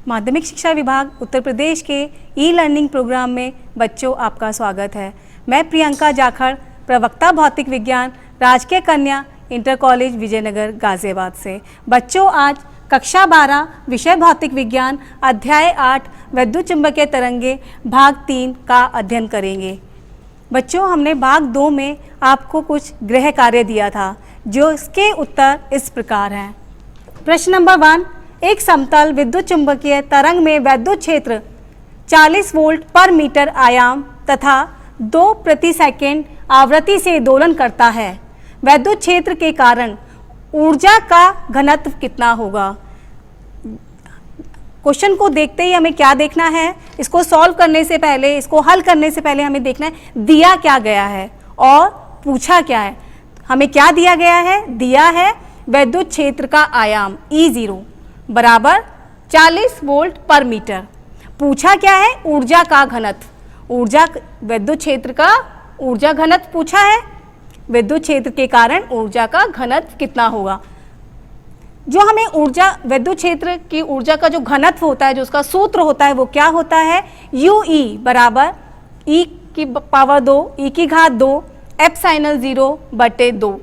माध्यमिक शिक्षा विभाग उत्तर प्रदेश के ई लर्निंग प्रोग्राम में बच्चों आपका स्वागत है। मैं प्रियंका जाखड़, प्रवक्ता भौतिक विज्ञान, राजकीय कन्या इंटर कॉलेज विजयनगर गाजियाबाद से। बच्चों आज कक्षा 12 विषय भौतिक विज्ञान अध्याय 8 विद्युत चुंबकीय तरंगे भाग 3 का अध्ययन करेंगे। बच्चों हमने भाग 2 में आपको कुछ गृह कार्य दिया था, जो इसके उत्तर इस प्रकार हैं। प्रश्न नंबर 1, एक समतल विद्युत चुंबकीय तरंग में विद्युत क्षेत्र 40 वोल्ट पर मीटर आयाम तथा 2 प्रति सेकंड आवृत्ति से दोलन करता है। विद्युत क्षेत्र के कारण ऊर्जा का घनत्व कितना होगा। क्वेश्चन को देखते ही हमें क्या देखना है, इसको सॉल्व करने से पहले, इसको हल करने से पहले हमें देखना है दिया क्या गया है और पूछा क्या है। हमें क्या दिया गया है, दिया है विद्युत क्षेत्र का आयाम E0 बराबर 40 वोल्ट पर मीटर। पूछा क्या है, ऊर्जा का घनत्व, ऊर्जा विद्युत क्षेत्र का ऊर्जा घनत्व पूछा है। विद्युत क्षेत्र के कारण ऊर्जा का घनत्व कितना होगा। जो हमें ऊर्जा विद्युत क्षेत्र की ऊर्जा का जो घनत्व होता है, जो उसका सूत्र होता है, वो क्या होता है, UE बराबर E की पावर 2 E की घात 2 एप्सिलॉन 0 बटे 2।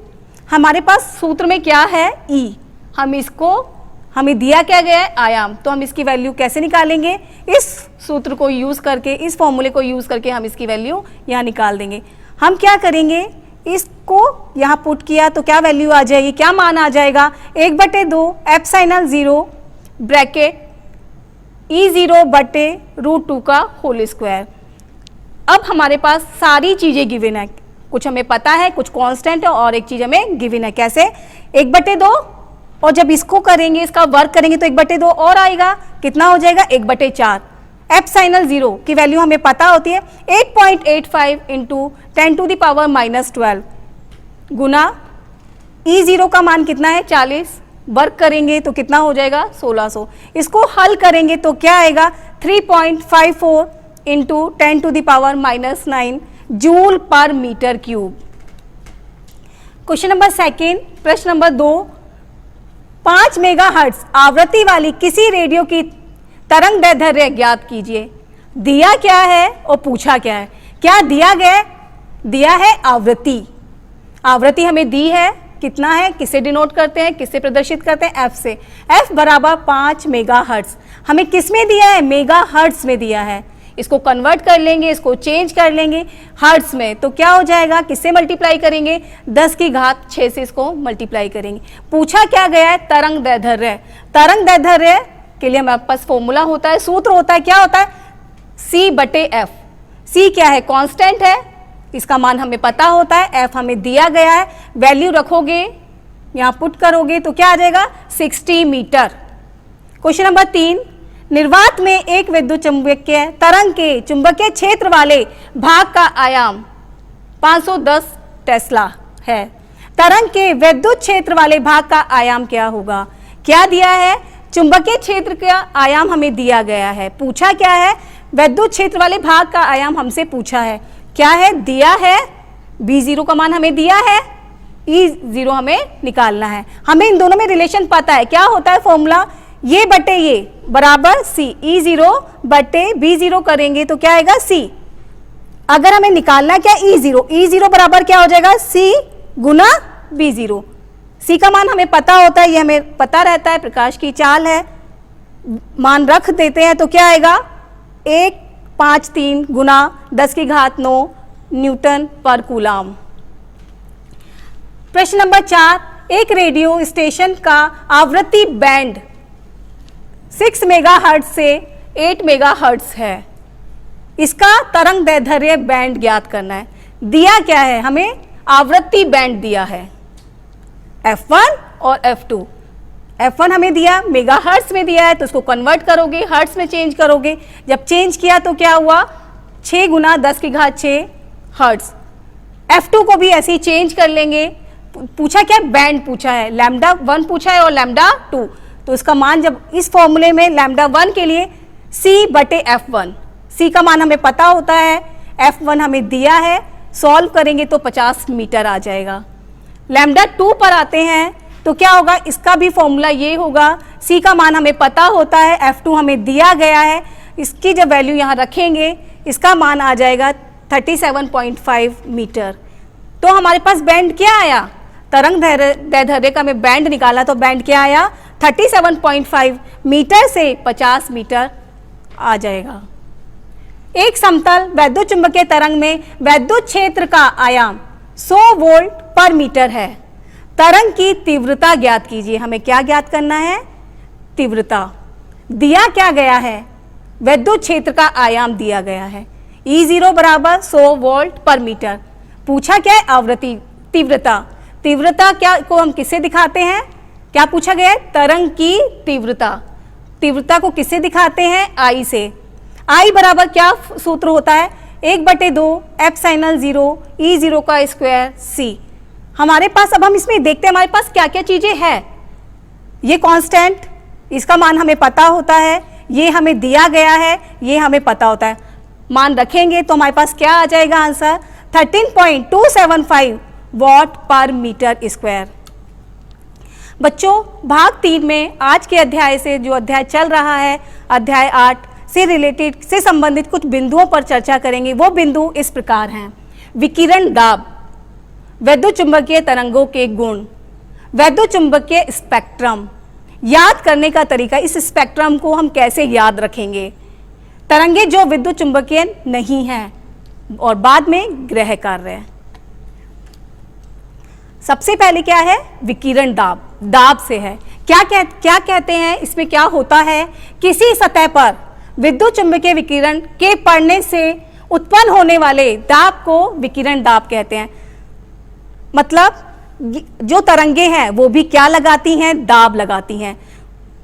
हमारे पास सूत्र में क्या है, E। हमें दिया क्या गया है, आयाम, तो हम इसकी वैल्यू कैसे निकालेंगे, इस सूत्र को यूज़ करके, इस फॉर्मूले को यूज़ करके हम इसकी वैल्यू यहाँ निकाल देंगे। हम क्या करेंगे, इसको यहाँ पुट किया तो क्या वैल्यू आ जाएगी, क्या मान आ जाएगा, 1/2 एप्सिलॉन 0 ब्रैकेट E0 बटे √2 का होल स्क्वायर। अब हमारे पास सारी चीज़ें गिवन है, कुछ हमें पता है, कुछ कांस्टेंट है और एक चीज़ हमें गिवन है। कैसे, 1/2 और जब इसको करेंगे, इसका वर्क करेंगे तो 1/2 और आएगा, कितना हो जाएगा 1/4। एप्सिलॉन 0 की वैल्यू हमें पता होती है 8.85 इंटू 10⁻⁻12 गुना E0 का मान कितना है 40, वर्क करेंगे तो कितना हो जाएगा 1600। इसको हल करेंगे तो क्या आएगा 3.54 into 10⁻⁻9 joule per metre cube. Question number 2, प्रश्न नंबर 2, 5 मेगाहर्ट्ज आवृत्ति वाली किसी रेडियो की तरंग दैर्ध्य ज्ञात कीजिए। दिया क्या है और पूछा क्या है। क्या दिया गया, दिया है आवृत्ति, आवृत्ति हमें दी है, कितना है, किससे डिनोट करते हैं, किससे प्रदर्शित करते हैं, F से। F बराबर 5 मेगाहर्ट्ज हमें किस में दिया है, मेगाहर्ट्ज में दिया है। इसको कन्वर्ट कर लेंगे, इसको चेंज कर लेंगे हर्ट्ज में, तो क्या हो जाएगा, किससे मल्टीप्लाई करेंगे, 10 की घात 6 से इसको मल्टीप्लाई करेंगे। पूछा क्या गया है, तरंग दैर्ध्य। तरंग दैर्ध्य के लिए हमारे पास फॉर्मूला होता है, सूत्र होता है, क्या होता है, C/F। C क्या है, कांस्टेंट है, इसका मान हमें पता होता है, F हमें दिया गया है, वैल्यू रखोगे, यहाँ पुट करोगे तो क्या आ जाएगा 60 मीटर। क्वेश्चन नंबर 3, निर्वात में एक विद्युत चुंबकीय तरंग के चुंबकीय क्षेत्र वाले भाग का आयाम 510 टेस्ला है। तरंग के विद्युत क्षेत्र वाले भाग का आयाम क्या होगा। क्या दिया है, चुंबकीय क्षेत्र का आयाम हमें दिया गया है, पूछा क्या है, विद्युत क्षेत्र वाले भाग का आयाम हमसे पूछा है, क्या है, दिया है B0 का मान हमें दिया है, E0 हमें निकालना है। हमें इन दोनों में रिलेशन पता है, क्या होता है फॉर्मूला, ये बटे ये बराबर C, E0 बटे B0 करेंगे तो क्या आएगा C। अगर हमें निकालना क्या, E0 बराबर क्या हो जाएगा C गुना B0। C का मान हमें पता होता है, ये हमें पता रहता है, प्रकाश की चाल है, मान रख देते हैं तो क्या आएगा 153 गुना 10 की घात 9 न्यूटन पर कूलाम। प्रश्न नंबर 4, एक रेडियो स्टेशन का आवृत्ति बैंड 6 मेगाहर्ट्ज से 8 मेगाहर्ट्ज है। इसका तरंग दैर्ध्य बैंड ज्ञात करना है। दिया क्या है, हमें आवृत्ति बैंड दिया है F1 और F2। F1 हमें दिया मेगाहर्ट्ज में दिया है, तो उसको कन्वर्ट करोगे, हर्ट्ज में चेंज करोगे। जब चेंज किया तो क्या हुआ 6 गुना 10 की घात 6 हर्ट्ज। F2 को भी ऐसे ही चेंज कर लेंगे। पूछा क्या, बैंड पूछा है, λ1 पूछा है और λ2, तो इसका मान जब इस फॉर्मूले में λ1 के लिए C/F1, C का मान हमें पता होता है, F1 हमें दिया है, सॉल्व करेंगे तो 50 मीटर आ जाएगा। λ2 पर आते हैं तो क्या होगा, इसका भी फॉर्मूला ये होगा, c का मान हमें पता होता है, F2 हमें दिया गया है, इसकी जब वैल्यू यहाँ रखेंगे इसका मान आ जाएगा 37.5 मीटर। तो हमारे पास बैंड क्या आया, तरंग दैर्ध्य का मैं बैंड निकाला तो बैंड क्या आया 37.5 मीटर से 50 मीटर आ जाएगा। एक समतल वैद्युत चुंबकीय तरंग में वैद्युत क्षेत्र का आयाम 100 वोल्ट पर मीटर है। तरंग की तीव्रता ज्ञात कीजिए। हमें क्या ज्ञात करना है, तीव्रता। दिया क्या गया है, वैद्युत क्षेत्र का आयाम दिया गया है, E0 बराबर 100 वोल्ट पर मीटर। पूछा क्या है, आवृत्ति, तीव्रता। तीव्रता क्या को हम किससे दिखाते हैं, क्या पूछा गया है, तरंग की तीव्रता। तीव्रता को किससे दिखाते हैं, I से। I बराबर क्या सूत्र होता है, 1/2 एप्सिलॉन 0 E0 का स्क्वायर C। हमारे पास, अब हम इसमें देखते हैं हमारे पास क्या क्या चीजें हैं। ये कांस्टेंट, इसका मान हमें पता होता है, ये हमें दिया गया है, ये हमें पता होता है। मान रखेंगे तो हमारे पास क्या आ जाएगा आंसर, 13.275 वॉट पर मीटर स्क्वायर। बच्चों, भाग 3 में आज के अध्याय से जो अध्याय चल रहा है, अध्याय 8 से रिलेटेड, से संबंधित कुछ बिंदुओं पर चर्चा करेंगे। वो बिंदु इस प्रकार हैं, विकिरण दाब, वैद्युत चुंबकीय तरंगों के गुण, वैद्युत चुंबकीय स्पेक्ट्रम, याद करने का तरीका, इस स्पेक्ट्रम को हम कैसे याद रखेंगे, तरंगे जो विद्युत चुंबकीय नहीं हैं, और बाद में ग्रह कार्य। सबसे पहले क्या है, विकिरण दाब, दाब से है। क्या कहते हैं, इसमें क्या होता है, किसी सतह पर विद्युत चुंबकीय विकिरण के पड़ने से उत्पन्न होने वाले दाब को विकिरण दाब कहते हैं। मतलब जो तरंगे हैं वो भी क्या लगाती हैं, दाब लगाती हैं।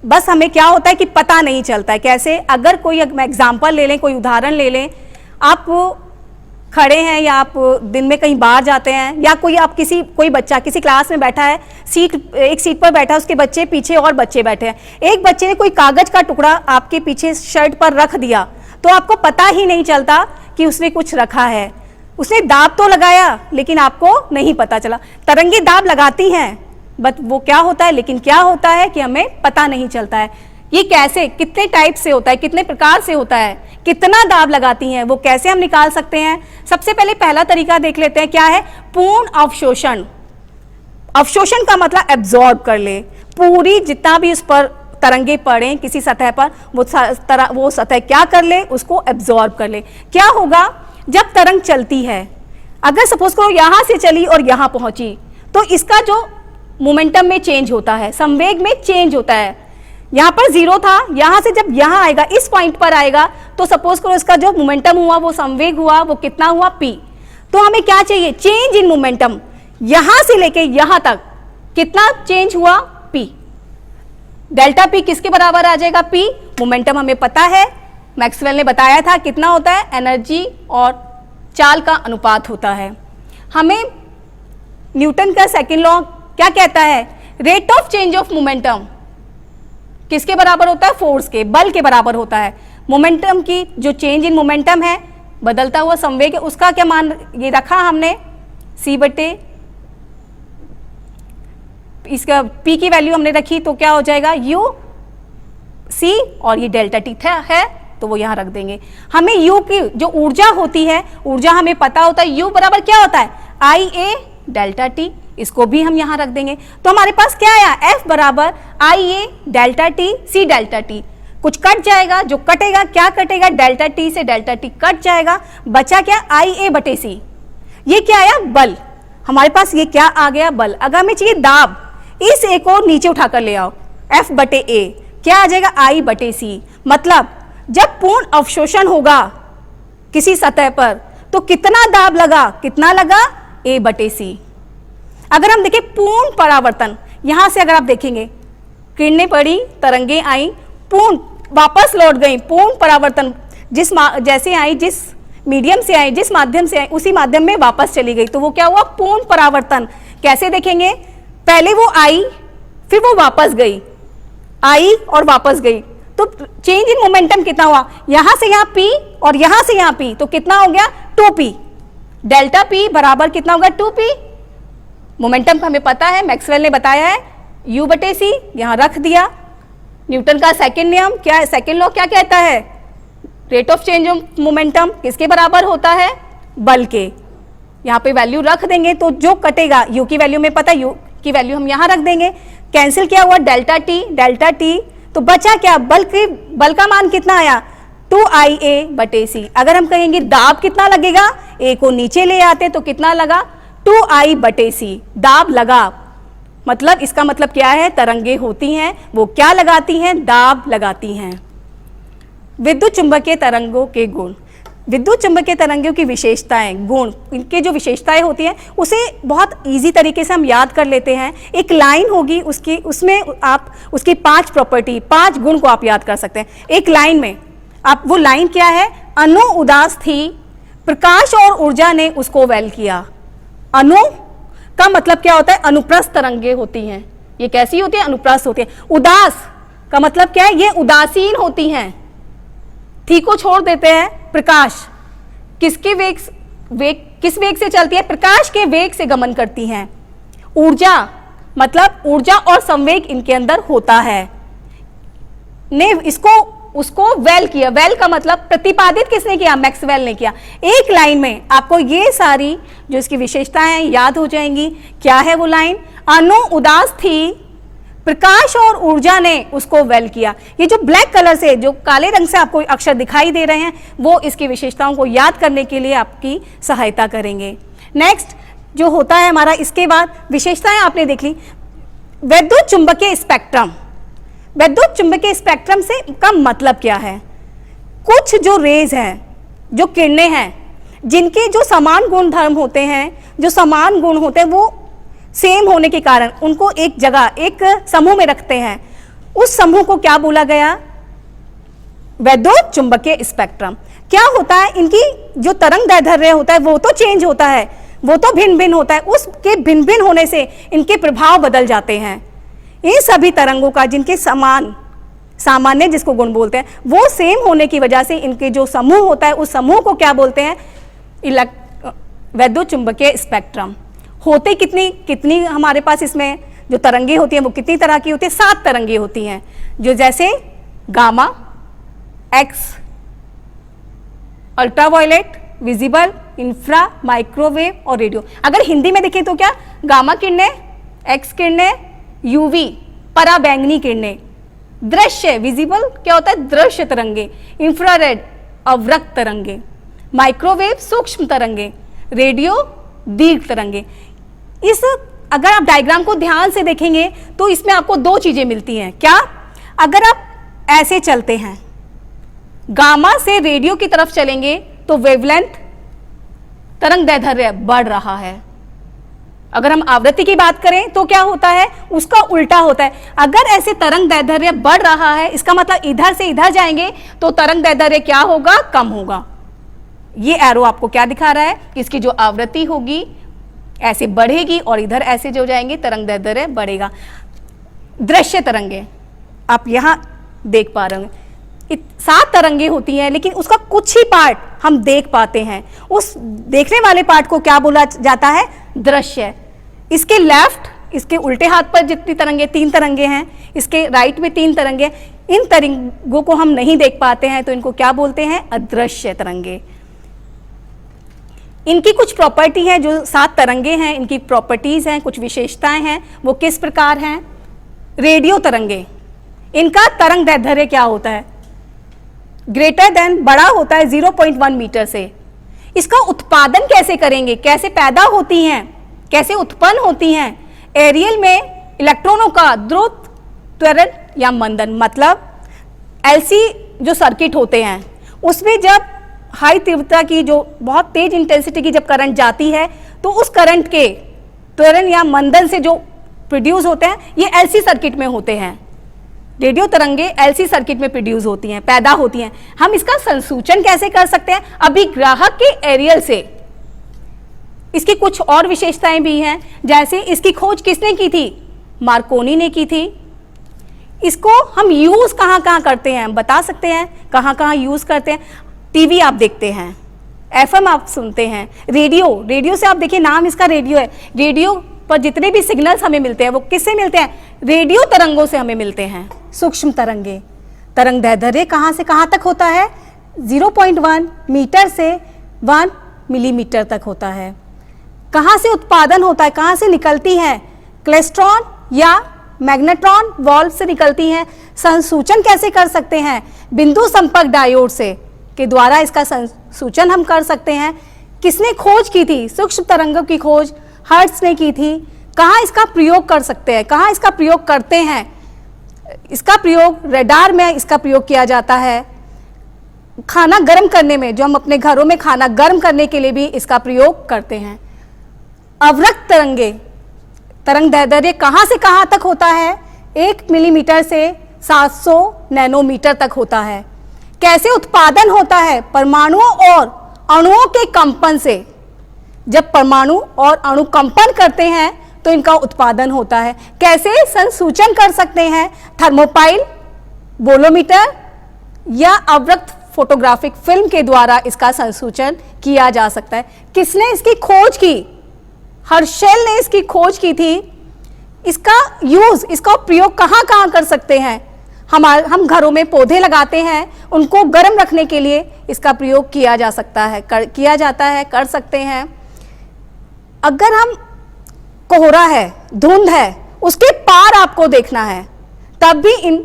बस हमें क्या होता है कि पता नहीं चलता है कैसे। अगर कोई एग्जाम्पल ले लें, कोई उदाहरण ले लें, आप खड़े हैं या आप दिन में कहीं बाहर जाते हैं, या कोई बच्चा किसी क्लास में बैठा है, एक सीट पर बैठा है, उसके बच्चे पीछे और बच्चे बैठे हैं। एक बच्चे ने कोई कागज का टुकड़ा आपके पीछे शर्ट पर रख दिया तो आपको पता ही नहीं चलता कि उसने कुछ रखा है। उसने दाब तो लगाया लेकिन आपको नहीं पता चला। तरंगे दाब लगाती हैं, बट वो क्या होता है, लेकिन क्या होता है कि हमें पता नहीं चलता है। ये कैसे, कितने टाइप से होता है, कितने प्रकार से होता है, कितना दाब लगाती हैं, वो कैसे हम निकाल सकते हैं। सबसे पहले पहला तरीका देख लेते हैं, क्या है, पूर्ण अवशोषण। अवशोषण का मतलब एब्जॉर्ब कर ले, पूरी जितना भी उस पर तरंगे पड़े किसी सतह पर, वो सतह क्या कर ले, उसको एब्जॉर्ब कर ले। क्या होगा, जब तरंग चलती है, अगर सपोज करो यहां से चली और यहां पहुंची, तो इसका जो मोमेंटम में चेंज होता है, संवेग में चेंज होता है। यहाँ पर 0 था, यहां से जब यहां आएगा, इस पॉइंट पर आएगा, तो सपोज करो इसका जो मोमेंटम हुआ, वो संवेग हुआ, वो कितना हुआ, p। तो हमें क्या चाहिए, चेंज इन मोमेंटम, यहां से लेके यहां तक कितना चेंज हुआ, p। डेल्टा p किसके बराबर आ जाएगा, p। मोमेंटम हमें पता है, मैक्सवेल ने बताया था कितना होता है, एनर्जी और चाल का अनुपात होता है। हमें न्यूटन का सेकंड लॉ क्या कहता है, rate of change of momentum किसके बराबर होता है, फोर्स के, बल के बराबर होता है। मोमेंटम की जो चेंज इन मोमेंटम है, बदलता हुआ संवेग है, उसका क्या मान ये रखा हमने, c/, इसका p की वैल्यू हमने रखी, तो क्या हो जाएगा, u c, और ये डेल्टा t है तो वो यहां रख देंगे। हमें u की जो ऊर्जा होती है, ऊर्जा हमें पता होता है, u बराबर क्या होता है, IA डेल्टा t, इसको भी हम यहां रख देंगे। तो हमारे पास क्या आया, F बराबर IA delta t C delta t। कुछ कट जाएगा, जो कटेगा क्या कटेगा, डेल्टा t से डेल्टा t कट जाएगा, बचा क्या, IA/C। ये क्या आया, बल। हमारे पास ये क्या आ गया, बल। अगर हमें चाहिए दाब, इस A को नीचे उठाकर ले आओ, F/A क्या आ जाएगा, I/C। मतलब जब पूर्ण अवशोषण होगा किसी सतह पर तो कितना दाब लगा, कितना लगा, A/C। अगर हम देखें पूर्ण परावर्तन, यहां से अगर आप देखेंगे, किरणें पड़ी, तरंगे आई, पूर्ण वापस लौट गई, पूर्ण परावर्तन, जैसे आई, जिस मीडियम से आई, जिस माध्यम से आई, उसी माध्यम में वापस चली गई, तो वो क्या हुआ, पूर्ण परावर्तन। कैसे देखेंगे, पहले वो आई, फिर वो वापस गई, आई और वापस गई, तो चेंज इन मोमेंटम कितना हुआ, यहां से यहां p और यहां से यहां p, तो कितना हो गया, 2p। डेल्टा p बराबर कितना होगा, 2p। मोमेंटम का हमें पता है, मैक्सवेल ने बताया है, U/C यहाँ रख दिया। न्यूटन का सेकंड नियम क्या है, सेकंड लॉ क्या कहता है, rate of change of momentum किसके बराबर होता है, बल के। यहाँ पे वैल्यू रख देंगे तो जो कटेगा, U की वैल्यू में पता है, U की वैल्यू हम यहाँ रख देंगे, कैंसिल क्या हुआ, डेल्टा टी, तो बचा क्या, बल का मान कितना आया, 2IA/C। अगर हम कहेंगे दाब कितना लगेगा, A को नीचे ले आते तो कितना लगा, 2I/C, दाब लगा। मतलब इसका मतलब क्या है, तरंगे होती हैं, वो क्या लगाती हैं, दाब लगाती हैं। विद्युत चुंबकीय तरंगों के गुण, विद्युत चुंबकीय तरंगों की विशेषताएं, गुण, इनके जो विशेषताएं होती हैं उसे बहुत इजी तरीके से हम याद कर लेते हैं। एक लाइन होगी, उसमें आप उसकी 5 प्रॉपर्टी, 5 गुण को आप याद कर सकते हैं एक लाइन में। आप वो लाइन क्या है, अणु उदास थी, प्रकाश और ऊर्जा ने उसको वैल किया। अणु का मतलब क्या होता है, अनुप्रस्थ तरंगे होती हैं। ये कैसी होती है, अनुप्रस्थ होती है। उदास का मतलब क्या है, ये उदासीन होती हैं, थी को छोड़ देते हैं। प्रकाश किसके किस वेग से चलती है, प्रकाश के वेग से गमन करती हैं। ऊर्जा मतलब ऊर्जा और संवेग इनके अंदर होता है। ने उसको वेल किया, वेल का मतलब प्रतिपादित किसने किया, मैक्सवेल ने किया। एक लाइन में आपको ये सारी जो इसकी विशेषताएं याद हो जाएंगी। क्या है वो लाइन, अणु उदास थी, प्रकाश और ऊर्जा ने उसको वेल किया। ये जो ब्लैक कलर से, जो काले रंग से आपको अक्षर दिखाई दे रहे हैं, वो इसकी विशेषताओं को याद करने के लिए आपकी सहायता करेंगे। नेक्स्ट जो होता है हमारा, इसके बाद विशेषताएं आपने देख ली। विद्युत चुंबकीय स्पेक्ट्रम, विद्युत चुंबकीय स्पेक्ट्रम से का मतलब क्या है, कुछ जो रेज हैं, जो किरणें हैं, जिनके जो समान गुण धर्म होते हैं, जो समान गुण होते हैं, वो सेम होने के कारण उनको एक जगह, एक समूह में रखते हैं। उस समूह को क्या बोला गया, विद्युत चुंबकीय स्पेक्ट्रम। क्या होता है, इनकी जो तरंग दैर्ध्य होता है वो तो चेंज होता है, वो तो भिन्न भिन्न होता है, उसके भिन्न भिन्न होने से इनके प्रभाव बदल जाते हैं। इन सभी तरंगों का जिनके समान, सामान्य जिसको गुण बोलते हैं, वो सेम होने की वजह से इनके जो समूह होता है, उस समूह को क्या बोलते हैं, विद्युत चुंबकीय स्पेक्ट्रम। होते कितनी हमारे पास इसमें जो तरंगे होती हैं वो कितनी तरह की होती है, 7 तरंगे होती हैं, जो जैसे gamma, x, ultraviolet, visible, infra, microwave और रेडियो। अगर हिंदी में देखें तो क्या, गामा किरणें, एक्स किरणें, यूवी पराबैंगनी किरणें, दृश्य विजिबल क्या होता है, दृश्य तरंगे, इंफ्रारेड अवरक्त तरंगे, माइक्रोवेव सूक्ष्म तरंगे, रेडियो दीर्घ तरंगे। इस अगर आप डायग्राम को ध्यान से देखेंगे तो इसमें आपको 2 चीजें मिलती हैं। क्या, अगर आप ऐसे चलते हैं, गामा से रेडियो की तरफ चलेंगे तो वेवलेंथ, तरंग दैर्ध्य बढ़ रहा है। अगर हम आवृत्ति की बात करें तो क्या होता है, उसका उल्टा होता है। अगर ऐसे तरंग दैर्ध्य बढ़ रहा है, इसका मतलब इधर से इधर जाएंगे तो तरंग दैर्ध्य क्या होगा, कम होगा। ये एरो आपको क्या दिखा रहा है, इसकी जो आवृत्ति होगी ऐसे बढ़ेगी और इधर ऐसे जो जाएंगे तरंग दैर्ध्य बढ़ेगा। दृश्य तरंगे आप यहां देख पा रहे हैं, 7 तरंगे होती हैं, लेकिन उसका कुछ ही पार्ट हम देख पाते हैं। उस देखने वाले पार्ट को क्या बोला जाता है, दृश्य। इसके लेफ्ट, इसके उल्टे हाथ पर जितनी तरंगे, 3 तरंगे हैं, इसके राइट में 3 तरंगे, इन तरंगों को हम नहीं देख पाते हैं तो इनको क्या बोलते हैं, अदृश्य तरंगे। इनकी कुछ प्रॉपर्टी है, जो 7 तरंगे हैं इनकी प्रॉपर्टीज हैं, कुछ विशेषताएं हैं, वो किस प्रकार हैं। रेडियो तरंगे, इनका तरंग दैर्ध्य क्या होता है, ग्रेटर देन, बड़ा होता है 0.1 मीटर से। इसका उत्पादन कैसे करेंगे, कैसे पैदा होती हैं, कैसे उत्पन्न होती हैं, एरियल में इलेक्ट्रॉनों का द्रुत, त्वरण या मंदन। मतलब एलसी जो सर्किट होते हैं उसमें जब हाई तीव्रता की, जो बहुत तेज इंटेंसिटी की जब करंट जाती है तो उस करंट के त्वरण या मंदन से जो प्रोड्यूस होते हैं, ये एलसी सर्किट में होते हैं। रेडियो तरंगे एलसी सर्किट में प्रोड्यूस होती हैं, पैदा होती हैं। हम इसका संसूचन कैसे कर सकते हैं, अभिग्राहक के एरियल से। इसकी कुछ और विशेषताएं भी हैं, जैसे इसकी खोज किसने की थी, मार्कोनी ने की थी। इसको हम यूज कहाँ कहाँ करते हैं, हम बता सकते हैं कहाँ कहाँ यूज करते हैं। टीवी आप देखते हैं, एफएम आप सुनते हैं, रेडियो से आप देखिए, नाम इसका रेडियो है, रेडियो पर जितने भी सिग्नल्स हमें मिलते हैं वो किससे मिलते हैं? रेडियो तरंगों से हमें मिलते हैं। सूक्ष्म तरंगे, तरंग दैर्ध्य कहाँ से कहाँ तक होता है? 0.1 मीटर से 1 मिलीमीटर तक होता है। कहाँ से उत्पादन होता है, कहाँ से निकलती है? क्लेस्ट्रॉन या मैग्नेट्रॉन वाल्व से निकलती हैं। संसूचन कैसे कर सकते हैं? बिंदु संपर्क डायोड से के द्वारा इसका संसूचन हम कर सकते हैं। किसने खोज की थी? सूक्ष्म तरंगों की खोज हर्ट्ज ने की थी। कहाँ इसका प्रयोग कर सकते हैं, कहाँ इसका प्रयोग करते हैं? इसका प्रयोग रडार में इसका प्रयोग किया जाता है। खाना गर्म करने में, जो हम अपने घरों में खाना गर्म करने के लिए भी इसका प्रयोग करते हैं। अवरक्त तरंगे, तरंग दैर्ध्य कहाँ से कहाँ तक होता है? 1 मिलीमीटर से 700 नैनोमीटर तक होता है। कैसे उत्पादन होता है? परमाणुओं और अणुओं के कंपन से। जब परमाणु और अणु कंपन करते हैं तो इनका उत्पादन होता है। कैसे संसूचन कर सकते हैं? थर्मोपाइल, बोलोमीटर या अवरक्त फोटोग्राफिक फिल्म के द्वारा इसका संसूचन किया जा सकता है। किसने इसकी खोज की? हर्शेल ने इसकी खोज की थी। इसका यूज, इसका प्रयोग कहाँ कहाँ कर सकते हैं? हम घरों में पौधे लगाते हैं, उनको गर्म रखने के लिए इसका प्रयोग किया जा सकता है, किया जाता है, कर सकते हैं। अगर हम कोहरा है, धुंध है, उसके पार आपको देखना है, तब भी इन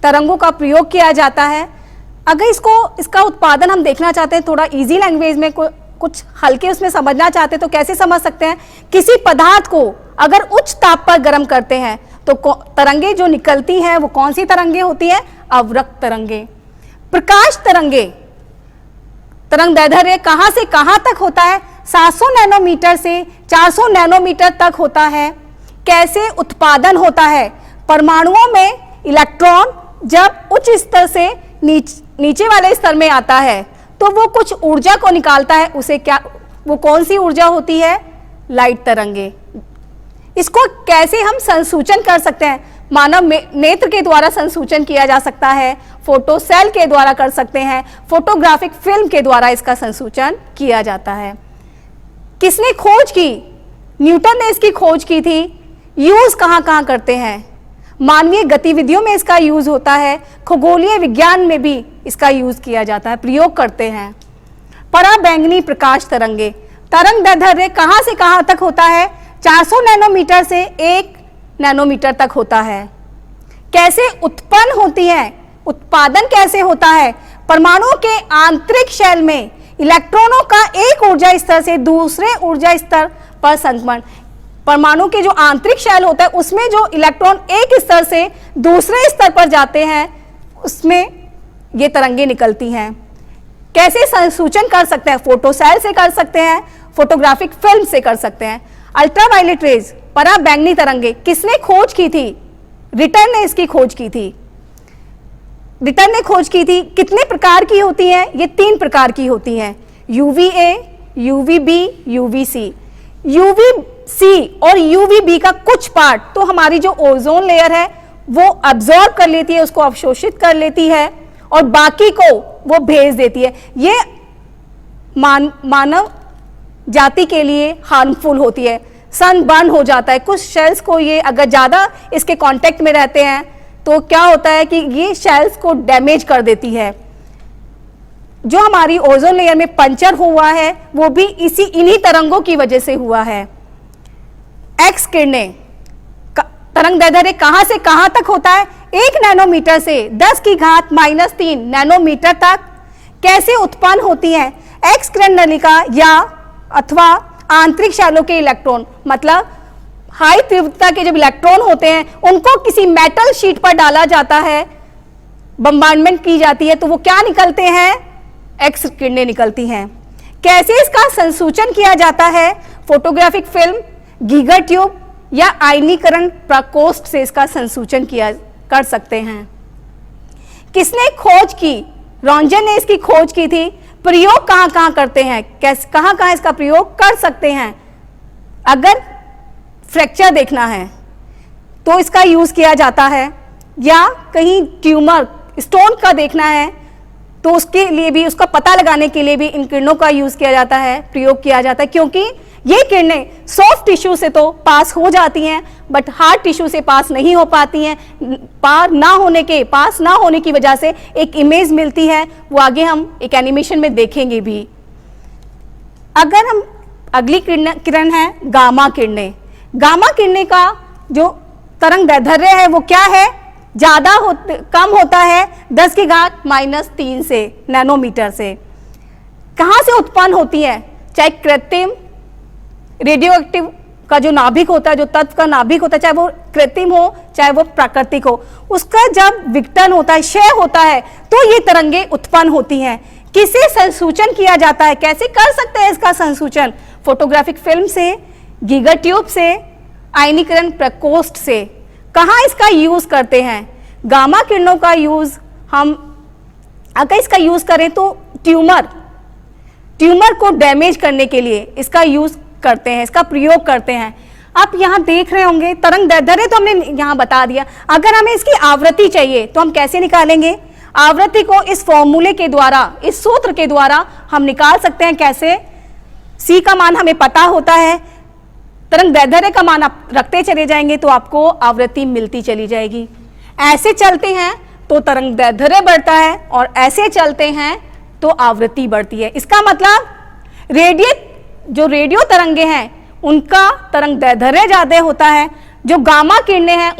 तरंगों का प्रयोग किया जाता है। अगर इसका उत्पादन हम देखना चाहते हैं, थोड़ा इजी लैंग्वेज में कुछ हल्के उसमें समझना चाहते हैं तो कैसे समझ सकते हैं? किसी पदार्थ को अगर उच्च ताप पर गर्म करते हैं तो तरंगे जो निकलती हैं वो कौन सी तरंगे होती हैं? अवरक्त तरंगे। प्रकाश तरंगे, तरंग दैर्ध्य कहाँ से कहाँ तक होता है? 700 नैनोमीटर से 400 नैनोमीटर तक होता है। कैसे उत्पादन होता है? परमाणुओं में इलेक्ट्रॉन जब उच्च स्तर से नीचे वाले स्तर में आता है तो वो कुछ ऊर्जा को निकालता है। उसे क्या, वो कौन सी ऊर्जा होती है? लाइट तरंगे। इसको कैसे हम संसूचन कर सकते हैं? मानव नेत्र के द्वारा संसूचन किया जा सकता है, फोटो सेल के द्वारा कर सकते हैं, फोटोग्राफिक फिल्म के द्वारा इसका संसूचन किया जाता है। किसने खोज की? न्यूटन ने इसकी खोज की थी। यूज कहाँ कहाँ करते हैं? मानवीय गतिविधियों में इसका यूज होता है, खगोलीय विज्ञान में भी इसका यूज किया जाता है, प्रयोग करते हैं। पराबैंगनी प्रकाश तरंगे, तरंग दैर्ध्य कहाँ से कहाँ तक होता है? 400 नैनोमीटर से 1 नैनोमीटर तक होता है। कैसे उत्पन्न होती है? उत्पादन कैसे होता है? परमाणुओं के आंतरिक शेल में इलेक्ट्रॉनों का एक ऊर्जा स्तर से दूसरे ऊर्जा स्तर पर संक्रमण। परमाणु के जो आंतरिक शेल होता है उसमें जो इलेक्ट्रॉन एक स्तर से दूसरे स्तर पर जाते हैं उसमें ये तरंगे निकलती हैं। कैसे संसूचन कर सकते हैं? फोटो सेल से कर सकते हैं, फोटोग्राफिक फिल्म से कर सकते हैं। अल्ट्रावायलेट रेज, पराबैंगनी तरंगे, किसने खोज की थी? रिटर ने इसकी खोज की थी। रिटर ने खोज की थी। कितने प्रकार की होती हैं? ये 3 प्रकार की होती हैं, UVA, UVB, UVC। UVC और UVB का कुछ पार्ट तो हमारी जो ओजोन लेयर है वो अब्जॉर्ब कर लेती है, उसको अवशोषित कर लेती है और बाकी को वो भेज देती है। ये मानव जाति के लिए हार्मफुल होती है, सनबर्न हो जाता है। कुछ शेल्स को ये अगर ज़्यादा इसके कांटेक्ट में रहते हैं तो क्या होता है कि ये शेल्स को डैमेज कर देती है। जो हमारी ओजोन लेयर में पंचर हुआ है वो भी इन्हीं तरंगों की वजह से हुआ है। एक्स किरणें, तरंग दैर्ध्य कहाँ से कहाँ तक होता है? 1 नैनोमीटर से 10⁻³ नैनोमीटर तक। कैसे उत्पन्न होती है? एक्स किरण नलिका या अथवा आंतरिक शैलों के इलेक्ट्रॉन, मतलब हाई तीव्रता के जब इलेक्ट्रॉन होते हैं उनको किसी मेटल शीट पर डाला जाता है, बम्बार्डमेंट की जाती है तो वो क्या निकलते हैं? एक्स किरणें निकलती हैं। कैसे इसका संसूचन किया जाता है? फोटोग्राफिक फिल्म, गीगर ट्यूब या आयनीकरण प्रकोष्ठ से इसका संसूचन कर सकते हैं। किसने खोज की? रॉन्जन ने इसकी खोज की थी। प्रयोग कहाँ कहाँ करते हैं? कहाँ कहाँ इसका प्रयोग कर सकते हैं? अगर फ्रैक्चर देखना है तो इसका यूज किया जाता है, या कहीं ट्यूमर स्टोन का देखना है तो उसके लिए भी, उसका पता लगाने के लिए भी इन किरणों का यूज किया जाता है, प्रयोग किया जाता है, क्योंकि ये किरणें सॉफ्ट टिश्यू से तो पास हो जाती हैं, बट हार्ड टिश्यू से पास नहीं हो पाती हैं। पास ना होने की वजह से एक इमेज मिलती है, वो आगे हम एक एनिमेशन में देखेंगे भी। अगर हम अगली किरण है गामा किरणें। गामा किरणें का जो तरंग दैर्ध्य है वो क्या है, कम होता है 10 की घात -3 से नैनोमीटर से। कहाँ से उत्पन्न होती है, चाहे कृत्रिम रेडियो एक्टिव का जो नाभिक होता है, जो तत्व का नाभिक होता है, चाहे वो कृत्रिम हो चाहे वो प्राकृतिक हो, उसका जब विघटन होता है, क्षय होता है, तो ये तरंगे उत्पन्न होती हैं। किसे संसूचन किया जाता है, कैसे कर सकते हैं इसका संसूचन? फोटोग्राफिक फिल्म से, गीगर ट्यूब से, आयनीकरण प्रकोष्ठ से। कहाँ इसका यूज करते हैं? गामा किरणों का यूज हम अगर इसका यूज करें तो ट्यूमर को डैमेज करने के लिए इसका यूज करते हैं, इसका प्रयोग करते हैं। आप यहाँ देख रहे होंगे तरंग दैर्ध्य तो हमने यहाँ बता दिया। अगर हमें इसकी आवृत्ति चाहिए तो हम कैसे निकालेंगे? आवृत्ति को इस फॉर्मूले के द्वारा, इस सूत्र के द्वारा हम निकाल सकते हैं। कैसे? C का मान हमें पता होता है, तरंग दैर्ध्य का मान आप रखते चले जाएंगे तो आपको आवृत्ति मिलती चली जाएगी। ऐसे चलते हैं तो तरंग दैर्ध्य बढ़ता है और ऐसे चलते हैं तो आवृत्ति बढ़ती है। इसका मतलब जो रेडियो तरंगे हैं उनका तरंग दैर्ध्य ज्यादा होता है, जो गामा किरणें हैं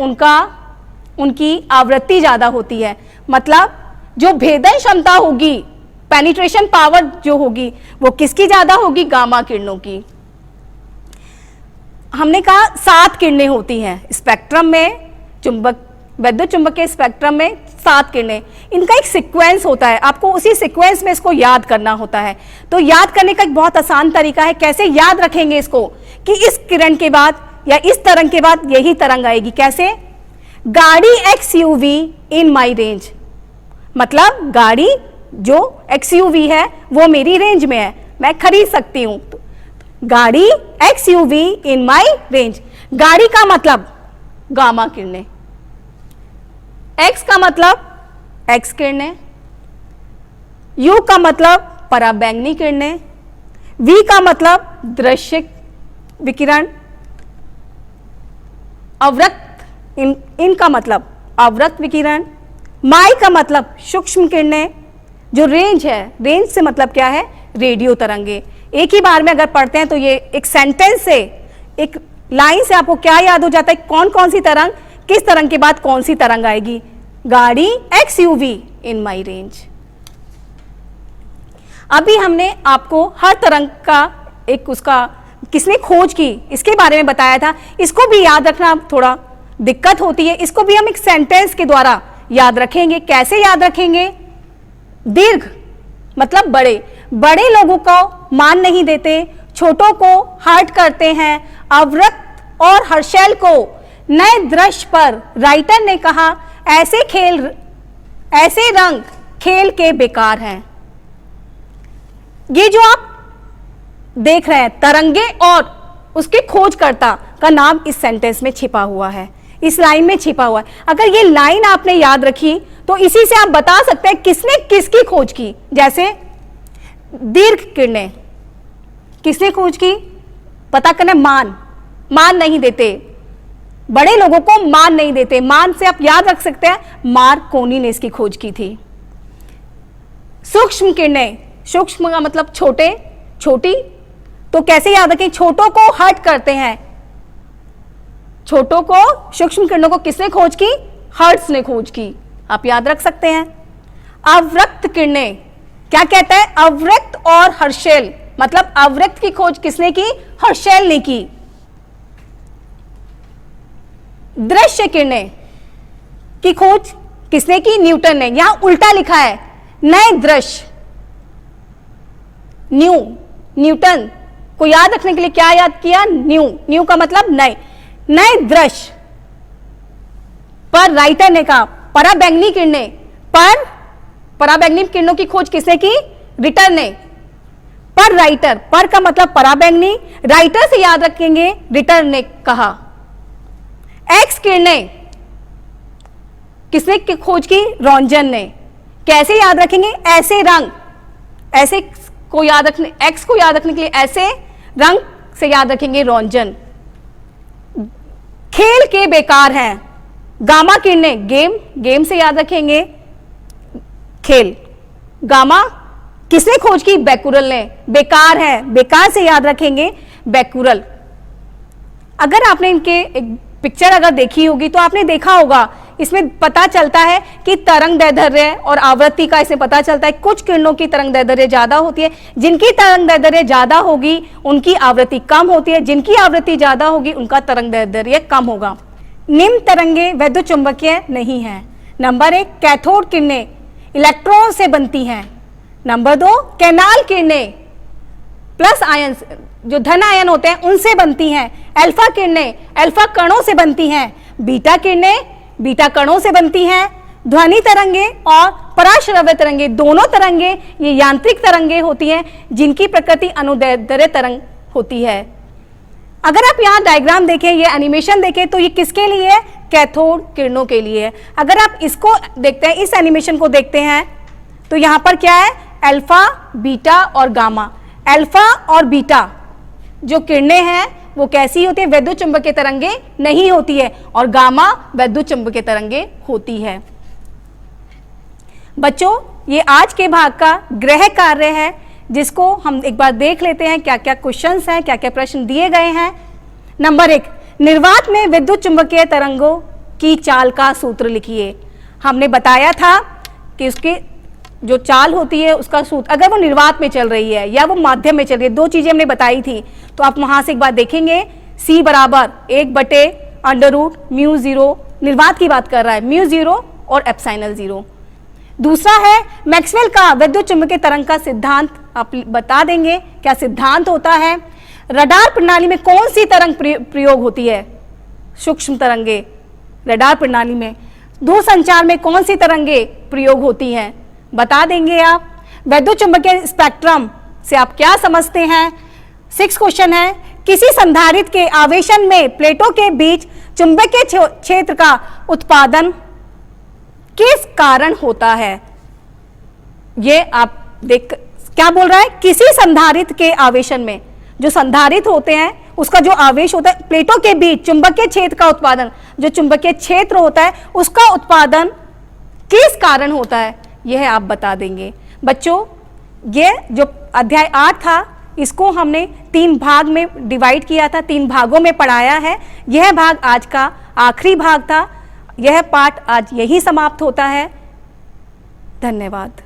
उनकी आवृत्ति ज्यादा होती है। मतलब जो भेदन क्षमता होगी, पेनिट्रेशन पावर जो होगी, वो किसकी ज्यादा होगी? गामा किरणों की। हमने कहा 7 किरणें होती हैं स्पेक्ट्रम में, विद्युत चुंबकीय स्पेक्ट्रम में 7 किरणें। इनका एक सीक्वेंस होता है, आपको उसी सीक्वेंस में इसको याद करना होता है। तो याद करने का एक बहुत आसान तरीका है। कैसे याद रखेंगे इसको कि इस किरण के बाद या इस तरंग के बाद यही तरंग आएगी? कैसे? गाड़ी XUV इन माई रेंज। मतलब गाड़ी जो XUV है वो मेरी रेंज में है, मैं खरीद सकती हूं। गाड़ी XUV इन माई रेंज। गाड़ी का मतलब गामा किरणें, X का मतलब X किरणें, U का मतलब पराबैंगनी किरणें, V का मतलब दृश्य विकिरण, अवरक्त इनका मतलब अवरक्त विकिरण, माई का मतलब सूक्ष्म किरणें। जो रेंज है, रेंज से मतलब क्या है? रेडियो तरंगे। एक ही बार में अगर पढ़ते हैं तो ये एक सेंटेंस से, एक लाइन से आपको क्या याद हो जाता है? कौन कौन सी तरंग, किस तरंग के बाद कौन सी तरंग आएगी? गाड़ी XUV इन माई रेंज। अभी हमने आपको हर तरंग का एक उसका किसने खोज की इसके बारे में बताया था। इसको भी याद रखना थोड़ा दिक्कत होती है, इसको भी हम एक सेंटेंस के द्वारा याद रखेंगे। कैसे याद रखेंगे? दीर्घ मतलब बड़े लोगों को मान नहीं देते, छोटों को हर्ट करते हैं। अवरक्त और हर्शेल को नए दृश्य पर राइटर ने कहा ऐसे रंग खेल के बेकार हैं। ये जो आप देख रहे हैं तरंगे और उसके खोजकर्ता का नाम इस सेंटेंस में छिपा हुआ है, इस लाइन में छिपा हुआ है। अगर ये लाइन आपने याद रखी तो इसी से आप बता सकते हैं किसने किसकी खोज की। जैसे दीर्घ किरणें किसने खोज की? पता करना, मान नहीं देते, बड़े लोगों को मान नहीं देते। मान से आप याद रख सकते हैं, मार्कोनी ने इसकी खोज की थी। सूक्ष्म किरणें, सूक्ष्म का मतलब छोटी, तो कैसे याद रखें? छोटों को हर्ट करते हैं। छोटों को, सूक्ष्म किरणों को किसने खोज की? हर्ट्ज ने खोज की, आप याद रख सकते हैं। अवरक्त किरणें क्या कहता है? अवरक्त और हर्शेल, मतलब अवरक्त की खोज किसने की? हर्शेल ने की। दृश्य किरणें की खोज किसने की? न्यूटन ने। यहां उल्टा लिखा है, नए दृश्य। न्यूटन को याद रखने के लिए क्या याद किया? न्यू का मतलब नए दृश्य पर राइटर ने कहा पराबैंगनी किरणें, पराबैंगनी किरणों की खोज किसने की? रिटर ने। पर राइटर, पर का मतलब पराबैंगनी, राइटर से याद रखेंगे, रिटर ने कहा। एक्स किरणें किसने खोज की? रॉन्जन ने। कैसे याद रखेंगे? ऐसे रंग, ऐसे को याद रखने, एक्स को याद रखने के लिए ऐसे रंग से याद रखेंगे रौंजन। खेल के बेकार हैं, गामा किरणें, गेम से याद रखेंगे खेल। गामा किसने खोज की? बैकुरल ने। बेकार है, बेकार से याद रखेंगे बैकुरल। अगर आपने इनके एक पिक्चर अगर देखी होगी तो आपने देखा होगा, इसमें पता चलता है कि तरंग दैर्ध्य और आवृत्ति का इसमें पता चलता है। कुछ किरणों की तरंग दैर्ध्य ज्यादा होती है, जिनकी तरंग दैर्ध्य ज्यादा होगी उनकी आवृत्ति कम होती है, जिनकी आवृत्ति ज्यादा होगी उनका तरंग दैर्ध्य कम होगा। निम्न तरंगे वैद्युत चुंबकीय नहीं है। नंबर 1, कैथोड किरणें इलेक्ट्रॉन से बनती हैं। नंबर 2, कैनाल किरणें प्लस आयन, जो धन आयन होते हैं उनसे बनती हैं। अल्फा किरणें अल्फा कणों से बनती हैं। बीटा किरणें बीटा कणों से बनती हैं। ध्वनि तरंगे और पराश्रव्य तरंगे, दोनों तरंगे ये यांत्रिक तरंगे होती हैं जिनकी प्रकृति अनुदैर्ध्य तरंग होती है। अगर आप यहाँ डायग्राम देखें, ये एनिमेशन देखें तो ये किसके लिए है? कैथोड किरणों के लिए है। अगर आप इसको देखते हैं, इस एनिमेशन को देखते हैं तो यहाँ पर क्या है? अल्फा, बीटा और गामा। अल्फा और बीटा जो किरणें हैं वो कैसी होती है? वैद्युत चुंबकीय तरंगे नहीं होती है, और गामा वैद्युत चुंबकीय तरंगे होती है। बच्चों, ये आज के भाग का गृह कार्य है, जिसको हम एक बार देख लेते हैं क्या क्या क्वेश्चंस हैं, क्या क्या प्रश्न दिए गए हैं। नंबर 1, निर्वात में विद्युत चुंबकीय तरंगों की चाल का सूत्र लिखिए। हमने बताया था कि उसकी जो चाल होती है उसका सूत्र, अगर वो निर्वात में चल रही है या वो माध्यम में चल रही है, दो चीजें हमने बताई थी, तो आप वहां से एक बार देखेंगे। C बराबर 1/√μ0, निर्वात की बात कर रहा है, μ0 और एप्सिलॉन 0। दूसरा है मैक्सवेल का विद्युत चुंबकीय तरंग का सिद्धांत, आप बता देंगे क्या सिद्धांत होता है। रडार प्रणाली में कौन सी तरंग प्रयोग होती है? सूक्ष्म तरंगे रडार प्रणाली में। दूरसंचार में कौन सी तरंगे प्रयोग होती हैं? बता देंगे आप। वैद्युत चुंबकीय स्पेक्ट्रम से आप क्या समझते हैं? 6 क्वेश्चन है, किसी संधारित्र के आवेशन में प्लेटों के बीच चुंबकीय क्षेत्र का उत्पादन किस कारण होता है? ये आप देख, क्या बोल रहा है? किसी संधारित्र के आवेशन में, जो संधारित्र होते हैं उसका जो आवेश होता है, प्लेटों के बीच चुंबकीय क्षेत्र का उत्पादन, जो चुंबकीय क्षेत्र होता है उसका उत्पादन किस कारण होता है, यह आप बता देंगे। बच्चों, ये जो अध्याय 8 था इसको हमने 3 भाग में डिवाइड किया था, 3 भागों में पढ़ाया है। यह भाग आज का आखिरी भाग था। यह पाठ आज यही समाप्त होता है। धन्यवाद।